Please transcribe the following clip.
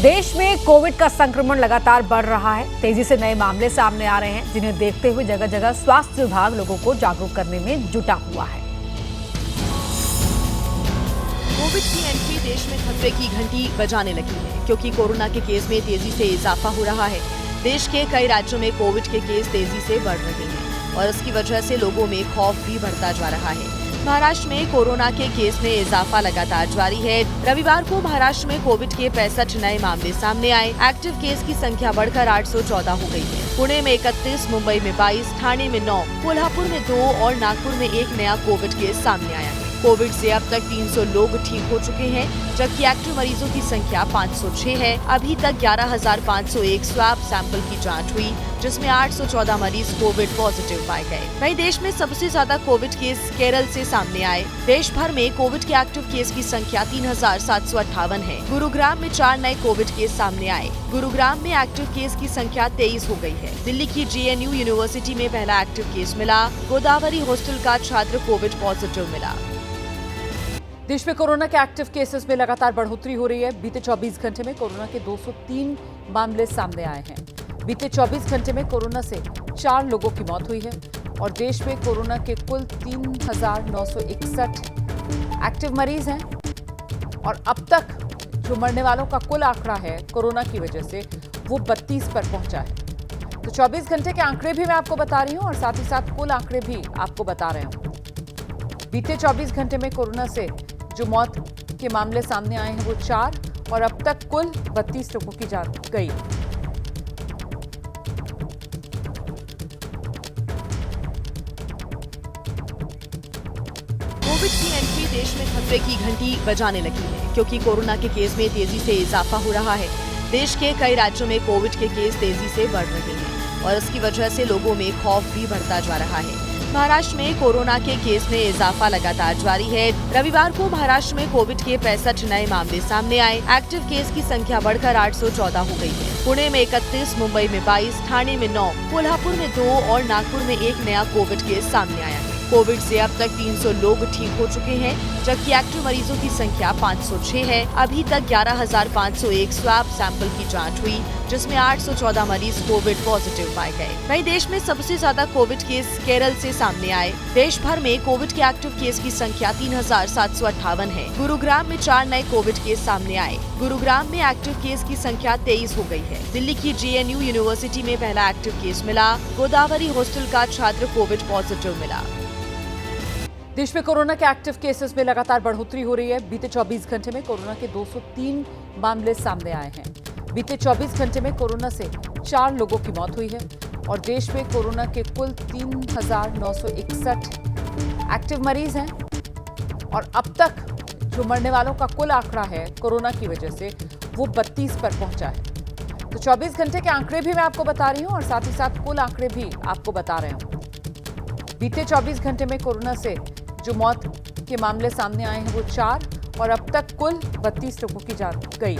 देश में कोविड का संक्रमण लगातार बढ़ रहा है। तेजी से नए मामले सामने आ रहे हैं, जिन्हें देखते हुए जगह जगह स्वास्थ्य विभाग लोगों को जागरूक करने में जुटा हुआ है। कोविड की एंट्री देश में खतरे की घंटी बजाने लगी है, क्योंकि कोरोना के केस में तेजी से इजाफा हो रहा है। देश के कई राज्यों में कोविड के केस तेजी से बढ़ रहे हैं और इसकी वजह से लोगों में खौफ भी बढ़ता जा रहा है। महाराष्ट्र में कोरोना के केस में इजाफा लगातार जारी है। रविवार को महाराष्ट्र में कोविड के 65 नए मामले सामने आए। एक्टिव केस की संख्या बढ़कर 814 हो गई है। पुणे में 31, मुंबई में 22, ठाणे में 9, कोल्हापुर में 2 और नागपुर में 1 नया कोविड केस सामने आया है। कोविड से अब तक 300 लोग ठीक हो चुके हैं, जबकि एक्टिव मरीजों की संख्या 506 है। अभी तक 11,501 स्वैब सैंपल की जांच हुई, जिसमें 814 मरीज कोविड पॉजिटिव पाए गए। वहीं देश में सबसे ज्यादा कोविड केस केरल से सामने आए। देश भर में कोविड के एक्टिव केस की संख्या 3,758 है। गुरुग्राम में 4 नए कोविड केस सामने आए। गुरुग्राम में एक्टिव केस की संख्या 23 हो गई है। दिल्ली की JNU यूनिवर्सिटी में पहला एक्टिव केस मिला। गोदावरी हॉस्टल का छात्र कोविड पॉजिटिव मिला। देश में कोरोना के एक्टिव केसेस में लगातार बढ़ोतरी हो रही है। बीते 24 घंटे में कोरोना के 203 मामले सामने आए हैं। बीते 24 घंटे में कोरोना से 4 लोगों की मौत हुई है और देश में कोरोना के कुल 3,961 एक्टिव मरीज हैं और अब तक जो मरने वालों का कुल आंकड़ा है कोरोना की वजह से वो 32 पर पहुंचा है। तो 24 घंटे के आंकड़े भी मैं आपको बता रही हूं और साथ ही साथ कुल आंकड़े भी आपको बता रहे हूं। बीते 24 घंटे में कोरोना से जो मौत के मामले सामने आए हैं वो 4 और अब तक कुल 32 लोगों की जान गई। कोविड की एंट्री देश में खतरे की घंटी बजाने लगी है, क्योंकि कोरोना के केस में तेजी से इजाफा हो रहा है। देश के कई राज्यों में कोविड के केस तेजी से बढ़ रहे हैं और इसकी वजह से लोगों में खौफ भी बढ़ता जा रहा है। महाराष्ट्र में कोरोना के केस में इजाफा लगातार जारी है। रविवार को महाराष्ट्र में कोविड के 65 नए मामले सामने आए। एक्टिव केस की संख्या बढ़कर 814 हो गई है। पुणे में 31, मुंबई में 22, ठाणे में 9, कोल्हापुर में 2 और नागपुर में 1 नया कोविड केस सामने आया है। कोविड से अब तक 300 लोग ठीक हो चुके हैं, जबकि एक्टिव मरीजों की संख्या 506 है। अभी तक 11,501 स्वैब सैंपल की जांच हुई, जिसमें 814 मरीज कोविड पॉजिटिव पाए गए। वहीं देश में सबसे ज्यादा कोविड केस केरल से सामने आए। देश भर में कोविड के एक्टिव केस की संख्या 3,758 है। गुरुग्राम में 4 नए कोविड केस सामने आए। गुरुग्राम में एक्टिव केस की संख्या 23 हो गई है। दिल्ली की JNU यूनिवर्सिटी में पहला एक्टिव केस मिला। गोदावरी हॉस्टल का छात्र कोविड पॉजिटिव मिला। देश में कोरोना के एक्टिव केसेस में लगातार बढ़ोतरी हो रही है। बीते 24 घंटे में कोरोना के 203 मामले सामने आए हैं। बीते 24 घंटे में कोरोना से 4 लोगों की मौत हुई है और देश में कोरोना के कुल 3,961 एक्टिव मरीज हैं और अब तक जो मरने वालों का कुल आंकड़ा है कोरोना की वजह से वो 32 पर पहुंचा है। तो 24 घंटे के आंकड़े भी मैं आपको बता रही हूं और साथ ही साथ कुल आंकड़े भी आपको बता रहे हूं। बीते 24 घंटे में कोरोना से जो मौत के मामले सामने आए हैं वो 4 और अब तक कुल 32 लोगों की जान गई।